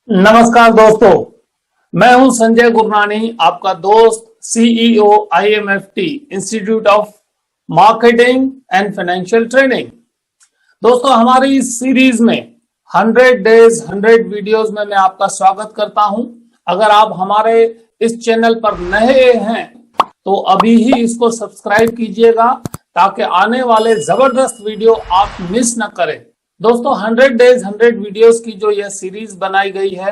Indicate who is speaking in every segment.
Speaker 1: नमस्कार दोस्तों, मैं हूं संजय गुरनानी, आपका दोस्त, CEO IMFT institute of marketing and financial training. दोस्तों, हमारी इस सीरीज में 100 डेज 100 वीडियोस में मैं आपका स्वागत करता हूं। अगर आप हमारे इस चैनल पर नए हैं तो अभी ही इसको सब्सक्राइब कीजिएगा ताकि आने वाले जबरदस्त वीडियो आप मिस न करें। दोस्तों, 100 डेज 100 वीडियोस की जो यह सीरीज बनाई गई है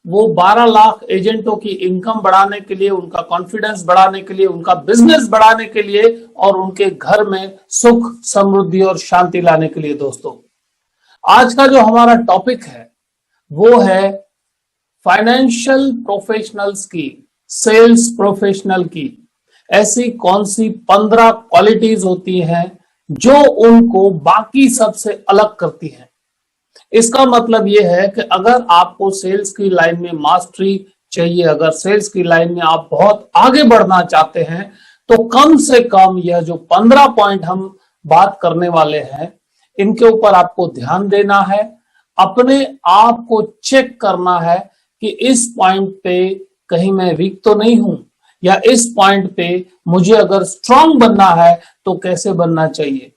Speaker 1: वो 12 लाख एजेंटों की इनकम बढ़ाने के लिए, उनका कॉन्फिडेंस बढ़ाने के लिए, उनका बिजनेस बढ़ाने के लिए और उनके घर में सुख, समृद्धि और शांति लाने के लिए। दोस्तों, आज का जो हमारा टॉपिक है वो है फाइनेंशियल प्रोफेशनल्स की, सेल्स प्रोफेशनल की ऐसी कौन सी 15 क्वालिटीज होती हैं जो उनको बाकी सबसे अलग करती हैं। इसका मतलब यह है कि अगर आपको सेल्स की लाइन में मास्टरी चाहिए, अगर सेल्स की लाइन में आप बहुत आगे बढ़ना चाहते हैं तो कम से कम यह जो 15 पॉइंट हम बात करने वाले हैं इनके ऊपर आपको ध्यान देना है। अपने आप को चेक करना है कि इस पॉइंट पे कहीं मैं वीक तो नहीं हूं, या इस पॉइंट पे मुझे अगर स्ट्रांग बनना है तो कैसे बनना चाहिए।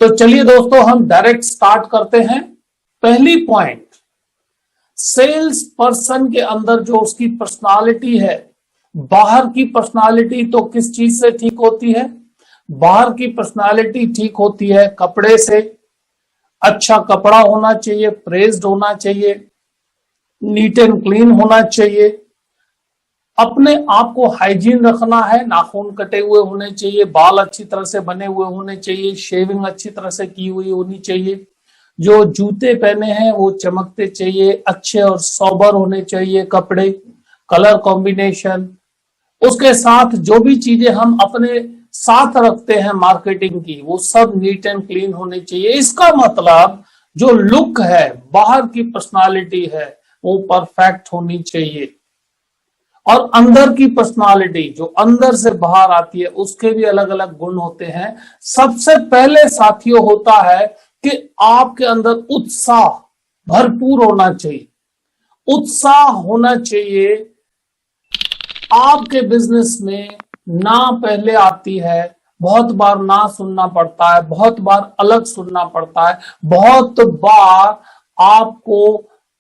Speaker 1: तो चलिए दोस्तों, हम डायरेक्ट स्टार्ट करते हैं। पहली पॉइंट, सेल्स पर्सन के अंदर जो उसकी पर्सनालिटी है, बाहर की पर्सनालिटी तो किस चीज से ठीक होती है? बाहर की पर्सनालिटी ठीक होती है कपड़े से। अच्छा कपड़ा होना चाहिए, प्रेस्ड होना चाहिए, नीट एंड क्लीन होना चाहिए, अपने आप को हाइजीन रखना है, नाखून कटे हुए होने चाहिए, बाल अच्छी तरह से बने हुए होने चाहिए, शेविंग अच्छी तरह से की हुई होनी चाहिए, जो जूते पहने हैं वो चमकते चाहिए, अच्छे और सोबर होने चाहिए कपड़े, कलर कॉम्बिनेशन। उसके साथ जो भी चीजें हम अपने साथ रखते हैं मार्केटिंग की, वो सब नीट एंड क्लीन होने चाहिए। इसका मतलब जो लुक है, बाहर की पर्सनालिटी है, वो परफेक्ट होनी चाहिए। और अंदर की पर्सनालिटी जो अंदर से बाहर आती है उसके भी अलग अलग गुण होते हैं। सबसे पहले साथियों होता है कि आपके अंदर उत्साह भरपूर होना चाहिए। उत्साह होना चाहिए। आपके बिजनेस में ना पहले आती है, बहुत बार ना सुनना पड़ता है, बहुत बार अलग सुनना पड़ता है, बहुत बार आपको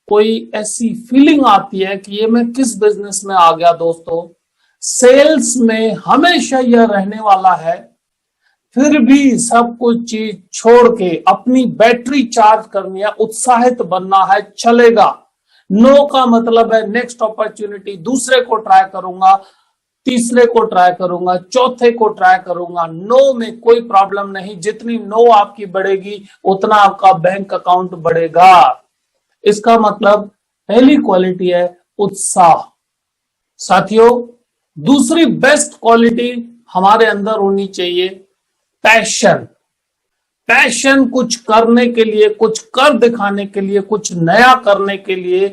Speaker 1: कोई ऐसी फीलिंग आती है कि ये मैं किस बिजनेस में आ गया। दोस्तों, सेल्स में हमेशा यह रहने वाला है। फिर भी सब कुछ चीज छोड़ के अपनी बैटरी चार्ज करनी है, उत्साहित बनना है, चलेगा। नो का मतलब है नेक्स्ट अपॉर्चुनिटी, दूसरे को ट्राई करूंगा, तीसरे को ट्राई करूंगा, चौथे को ट्राई करूंगा। नो में कोई प्रॉब्लम नहीं, जितनी नो आपकी बढ़ेगी उतना आपका बैंक अकाउंट बढ़ेगा। इसका मतलब पहली क्वालिटी है उत्साह। साथियों, दूसरी बेस्ट क्वालिटी हमारे अंदर होनी चाहिए पैशन। पैशन कुछ करने के लिए, कुछ कर दिखाने के लिए, कुछ नया करने के लिए।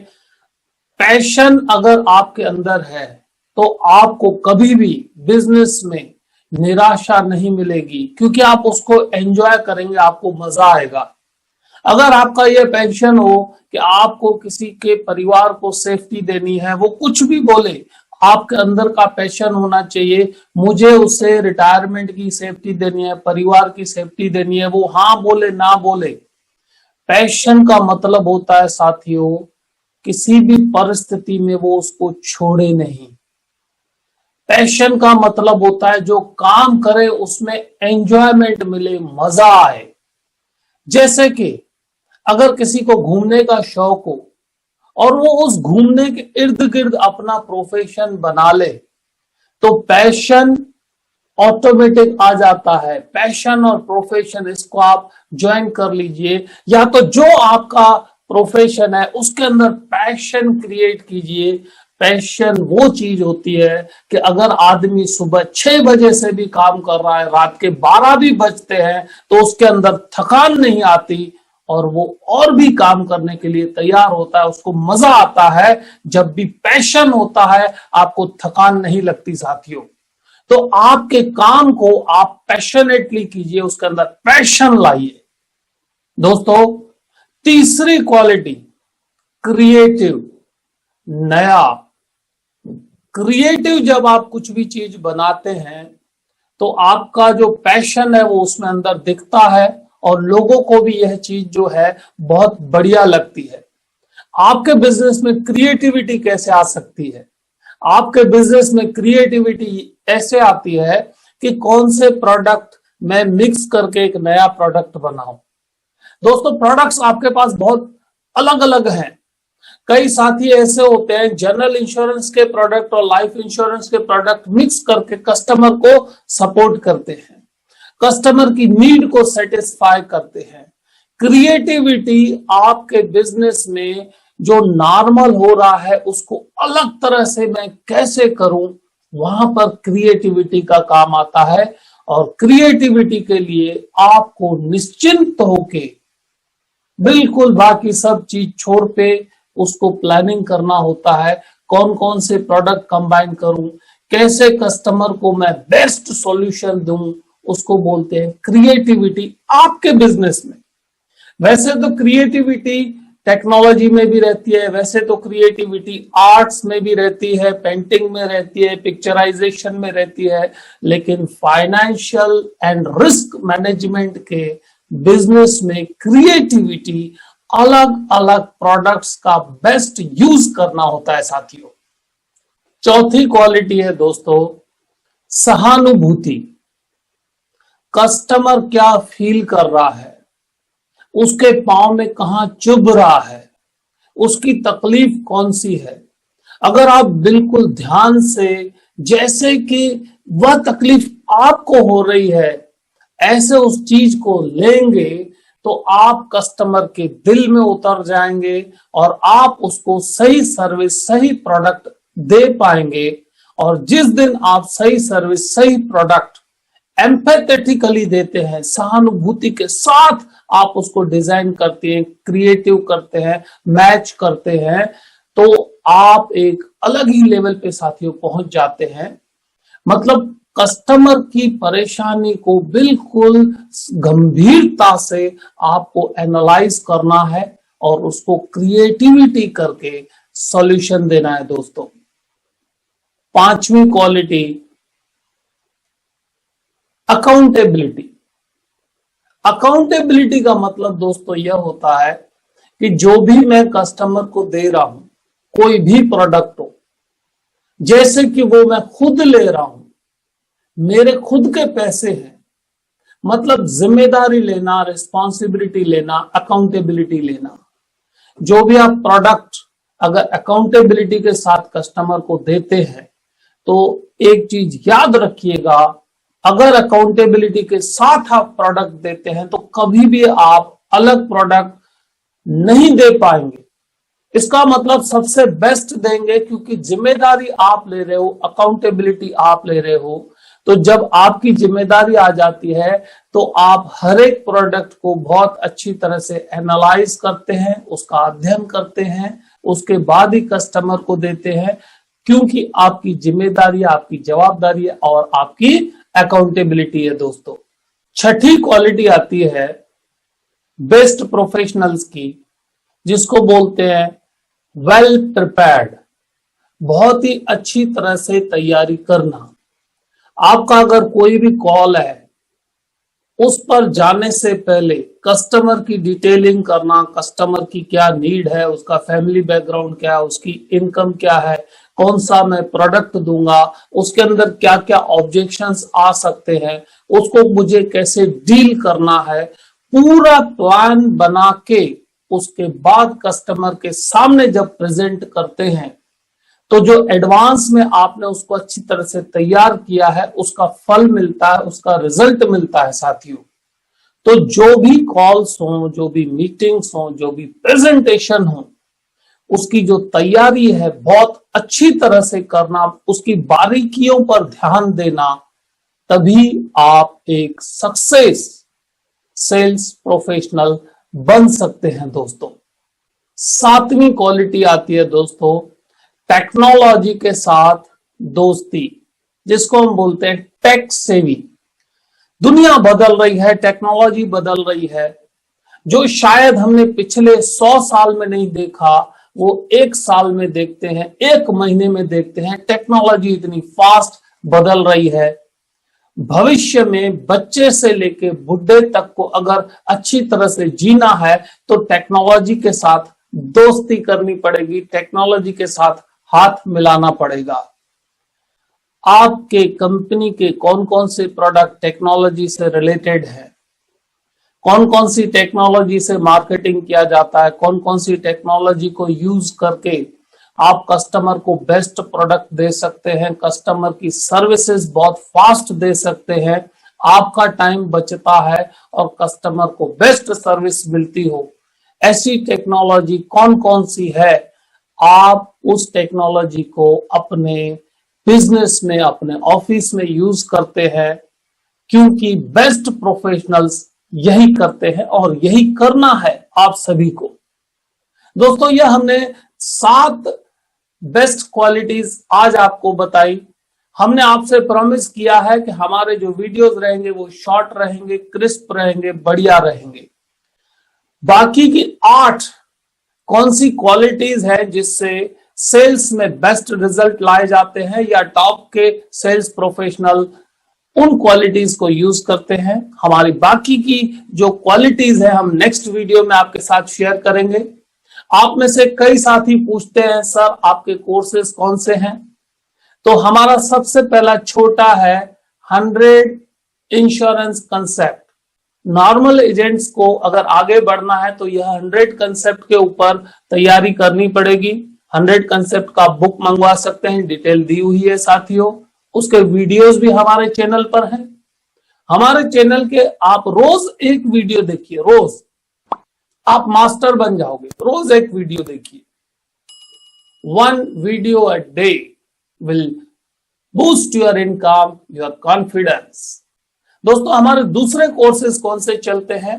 Speaker 1: पैशन अगर आपके अंदर है तो आपको कभी भी बिजनेस में निराशा नहीं मिलेगी, क्योंकि आप उसको एंजॉय करेंगे, आपको मजा आएगा। अगर आपका यह पैशन हो कि आपको किसी के परिवार को सेफ्टी देनी है, वो कुछ भी बोले, आपके अंदर का पैशन होना चाहिए, मुझे उसे रिटायरमेंट की सेफ्टी देनी है, परिवार की सेफ्टी देनी है, वो हाँ बोले ना बोले। पैशन का मतलब होता है साथियों, किसी भी परिस्थिति में वो उसको छोड़े नहीं। पैशन का मतलब होता है जो काम करे उसमें एंजॉयमेंट मिले, मजा आए। जैसे कि अगर किसी को घूमने का शौक हो और वो उस घूमने के इर्द गिर्द अपना प्रोफेशन बना ले तो पैशन ऑटोमेटिक आ जाता है। पैशन और प्रोफेशन, इसको आप ज्वाइन कर लीजिए, या तो जो आपका प्रोफेशन है उसके अंदर पैशन क्रिएट कीजिए। पैशन वो चीज होती है कि अगर आदमी सुबह 6 बजे से भी काम कर रहा है, रात के 12 भी बजते हैं तो उसके अंदर थकान नहीं आती और वो और भी काम करने के लिए तैयार होता है, उसको मजा आता है। जब भी पैशन होता है आपको थकान नहीं लगती साथियों। तो आपके काम को आप पैशनेटली कीजिए, उसके अंदर पैशन लाइए। दोस्तों, तीसरी क्वालिटी क्रिएटिव। नया क्रिएटिव जब आप कुछ भी चीज बनाते हैं तो आपका जो पैशन है वो उसमें अंदर दिखता है और लोगों को भी यह चीज जो है बहुत बढ़िया लगती है। आपके बिजनेस में क्रिएटिविटी कैसे आ सकती है? आपके बिजनेस में क्रिएटिविटी ऐसे आती है कि कौन से प्रोडक्ट मैं मिक्स करके एक नया प्रोडक्ट बनाऊं। दोस्तों, प्रोडक्ट्स आपके पास बहुत अलग अलग हैं। कई साथी ऐसे होते हैं जनरल इंश्योरेंस के प्रोडक्ट और लाइफ इंश्योरेंस के प्रोडक्ट मिक्स करके कस्टमर को सपोर्ट करते हैं, कस्टमर की नीड को सेटिस्फाई करते हैं। क्रिएटिविटी आपके बिजनेस में जो नॉर्मल हो रहा है उसको अलग तरह से मैं कैसे करूं, वहां पर क्रिएटिविटी का काम आता है। और क्रिएटिविटी के लिए आपको निश्चिंत होके बिल्कुल बाकी सब चीज छोड़ पे उसको प्लानिंग करना होता है। कौन कौन से प्रोडक्ट कंबाइन करूं, कैसे कस्टमर को मैं बेस्ट सॉल्यूशन दूं, उसको बोलते हैं क्रिएटिविटी आपके बिजनेस में। वैसे तो क्रिएटिविटी टेक्नोलॉजी में भी रहती है, वैसे तो क्रिएटिविटी आर्ट्स में भी रहती है, पेंटिंग में रहती है, पिक्चराइजेशन में रहती है, लेकिन फाइनेंशियल एंड रिस्क मैनेजमेंट के बिजनेस में क्रिएटिविटी अलग अलग प्रोडक्ट्स का बेस्ट यूज करना होता है साथियों। चौथी क्वालिटी है दोस्तों सहानुभूति। कस्टमर क्या फील कर रहा है, उसके पांव में कहां चुभ रहा है, उसकी तकलीफ कौन सी है। अगर आप बिल्कुल ध्यान से, जैसे कि वह तकलीफ आपको हो रही है, ऐसे उस चीज को लेंगे तो आप कस्टमर के दिल में उतर जाएंगे और आप उसको सही सर्विस, सही प्रोडक्ट दे पाएंगे। और जिस दिन आप सही सर्विस, सही प्रोडक्ट एम्पैथेटिकली देते हैं, सहानुभूति के साथ आप उसको डिजाइन करते हैं, क्रिएटिव करते हैं, मैच करते हैं, तो आप एक अलग ही लेवल पे साथियों पहुंच जाते हैं। मतलब कस्टमर की परेशानी को बिल्कुल गंभीरता से आपको एनालाइज करना है और उसको क्रिएटिविटी करके सॉल्यूशन देना है दोस्तों। पांचवी क्वालिटी अकाउंटेबिलिटी। अकाउंटेबिलिटी का मतलब दोस्तों यह होता है कि जो भी मैं कस्टमर को दे रहा हूं, कोई भी प्रोडक्ट हो, जैसे कि वो मैं खुद ले रहा हूं, मेरे खुद के पैसे हैं, मतलब जिम्मेदारी लेना, रिस्पॉन्सिबिलिटी लेना, अकाउंटेबिलिटी लेना। जो भी आप प्रोडक्ट अगर अकाउंटेबिलिटी के साथ कस्टमर को देते हैं तो एक चीज याद रखिएगा, अगर अकाउंटेबिलिटी के साथ आप प्रोडक्ट देते हैं तो कभी भी आप अलग प्रोडक्ट नहीं दे पाएंगे। इसका मतलब सबसे बेस्ट देंगे, क्योंकि जिम्मेदारी आप ले रहे हो, अकाउंटेबिलिटी आप ले रहे हो। तो जब आपकी जिम्मेदारी आ जाती है तो आप हर एक प्रोडक्ट को बहुत अच्छी तरह से एनालाइज करते हैं, उसका अध्ययन करते हैं, उसके बाद ही कस्टमर को देते हैं, क्योंकि आपकी जिम्मेदारी, आपकी जवाबदारी और आपकी अकाउंटेबिलिटी है दोस्तों। छठी क्वालिटी आती है बेस्ट प्रोफेशनल्स की, जिसको बोलते हैं वेल प्रिपेयर्ड। बहुत ही अच्छी तरह से तैयारी करना। आपका अगर कोई भी कॉल है, उस पर जाने से पहले कस्टमर की डिटेलिंग करना, कस्टमर की क्या नीड है, उसका फैमिली बैकग्राउंड क्या है, उसकी इनकम क्या है, कौन सा मैं प्रोडक्ट दूंगा, उसके अंदर क्या क्या ऑब्जेक्शंस आ सकते हैं, उसको मुझे कैसे डील करना है, पूरा प्लान बना के उसके बाद कस्टमर के सामने जब प्रेजेंट करते हैं तो जो एडवांस में आपने उसको अच्छी तरह से तैयार किया है उसका फल मिलता है, उसका रिजल्ट मिलता है साथियों। तो जो भी कॉल्स हो, जो भी मीटिंग्स हो, जो भी प्रेजेंटेशन हो, उसकी जो तैयारी है बहुत अच्छी तरह से करना, उसकी बारीकियों पर ध्यान देना, तभी आप एक सक्सेस सेल्स प्रोफेशनल बन सकते हैं दोस्तों। सातवीं क्वालिटी आती है दोस्तों टेक्नोलॉजी के साथ दोस्ती, जिसको हम बोलते हैं टेक सेवी। दुनिया बदल रही है, टेक्नोलॉजी बदल रही है। जो शायद हमने पिछले 100 साल में नहीं देखा, वो 1 साल में देखते हैं, 1 महीने में देखते हैं। टेक्नोलॉजी इतनी फास्ट बदल रही है। भविष्य में बच्चे से लेके बुढ़े तक को अगर अच्छी तरह से जीना है तो टेक्नोलॉजी के साथ दोस्ती करनी पड़ेगी, टेक्नोलॉजी के साथ हाथ मिलाना पड़ेगा। आपके कंपनी के कौन कौन से प्रोडक्ट टेक्नोलॉजी से रिलेटेड है, कौन कौन सी टेक्नोलॉजी से मार्केटिंग किया जाता है, कौन कौन सी टेक्नोलॉजी को यूज करके आप कस्टमर को बेस्ट प्रोडक्ट दे सकते हैं, कस्टमर की सर्विसेज बहुत फास्ट दे सकते हैं, आपका टाइम बचता है और कस्टमर को बेस्ट सर्विस मिलती हो, ऐसी टेक्नोलॉजी कौन कौन सी है। आप उस टेक्नोलॉजी को अपने बिजनेस में, अपने ऑफिस में यूज करते हैं, क्योंकि बेस्ट प्रोफेशनल्स यही करते हैं और यही करना है आप सभी को। दोस्तों, यह हमने 7 बेस्ट क्वालिटीज आज आपको बताई। हमने आपसे प्रॉमिस किया है कि हमारे जो वीडियोस रहेंगे वो शॉर्ट रहेंगे, क्रिस्प रहेंगे, बढ़िया रहेंगे। बाकी की 8 कौन सी क्वालिटीज है जिससे सेल्स में बेस्ट रिजल्ट लाए जाते हैं या टॉप के सेल्स प्रोफेशनल उन क्वालिटीज को यूज करते हैं। हमारी बाकी की जो क्वालिटीज है हम नेक्स्ट वीडियो में आपके साथ शेयर करेंगे। आप में से कई साथी पूछते हैं सर आपके कोर्सेज कौन से हैं, तो हमारा सबसे पहला छोटा है 100 इंश्योरेंस कंसेप्ट। नॉर्मल एजेंट्स को अगर आगे बढ़ना है तो यह 100 कंसेप्ट के ऊपर तैयारी करनी पड़ेगी। 100 कंसेप्ट का बुक मंगवा सकते हैं, डिटेल दी हुई है साथियों। उसके वीडियोस भी हमारे चैनल पर हैं। हमारे चैनल के आप रोज एक वीडियो देखिए, रोज आप मास्टर बन जाओगे। रोज एक वीडियो देखिए। 1 video a day will boost your income, your confidence। दोस्तों, हमारे दूसरे कोर्सेज कौन से चलते हैं?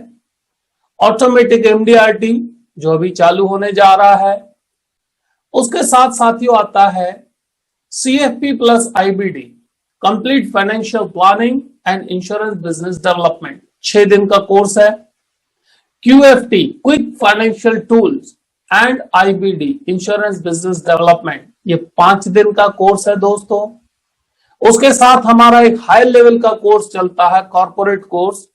Speaker 1: ऑटोमेटिक MDRT जो अभी चालू होने जा रहा है, उसके साथ साथियों आता है CFP plus IBD complete financial planning and insurance business development, 6 दिन का कोर्स है। QFT quick financial tools and IBD insurance business development, ये 5 दिन का कोर्स है दोस्तों। उसके साथ हमारा एक हाई लेवल का कोर्स चलता है, कॉर्पोरेट कोर्स,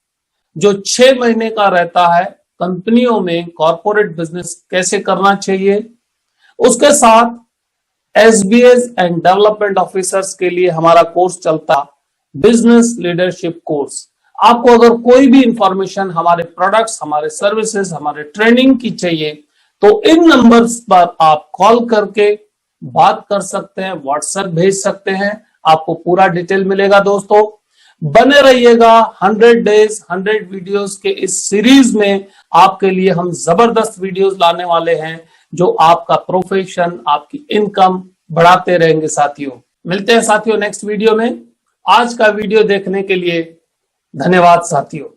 Speaker 1: जो 6 महीने का रहता है। कंपनियों में कॉर्पोरेट बिजनेस कैसे करना चाहिए। उसके साथ SBS एंड डेवलपमेंट ऑफिसर्स के लिए हमारा कोर्स चलता बिजनेस लीडरशिप कोर्स। आपको अगर कोई भी इंफॉर्मेशन हमारे प्रोडक्ट्स, हमारे सर्विसेज, हमारे ट्रेनिंग की चाहिए तो इन नंबर्स पर आप कॉल करके बात कर सकते हैं, व्हाट्सएप भेज सकते हैं, आपको पूरा डिटेल मिलेगा। दोस्तों, बने रहिएगा 100 डेज 100 वीडियोस के इस सीरीज में। आपके लिए हम जबरदस्त वीडियोस लाने वाले हैं जो आपका प्रोफेशन, आपकी इनकम बढ़ाते रहेंगे साथियों। मिलते हैं साथियों नेक्स्ट वीडियो में। आज का वीडियो देखने के लिए धन्यवाद साथियों।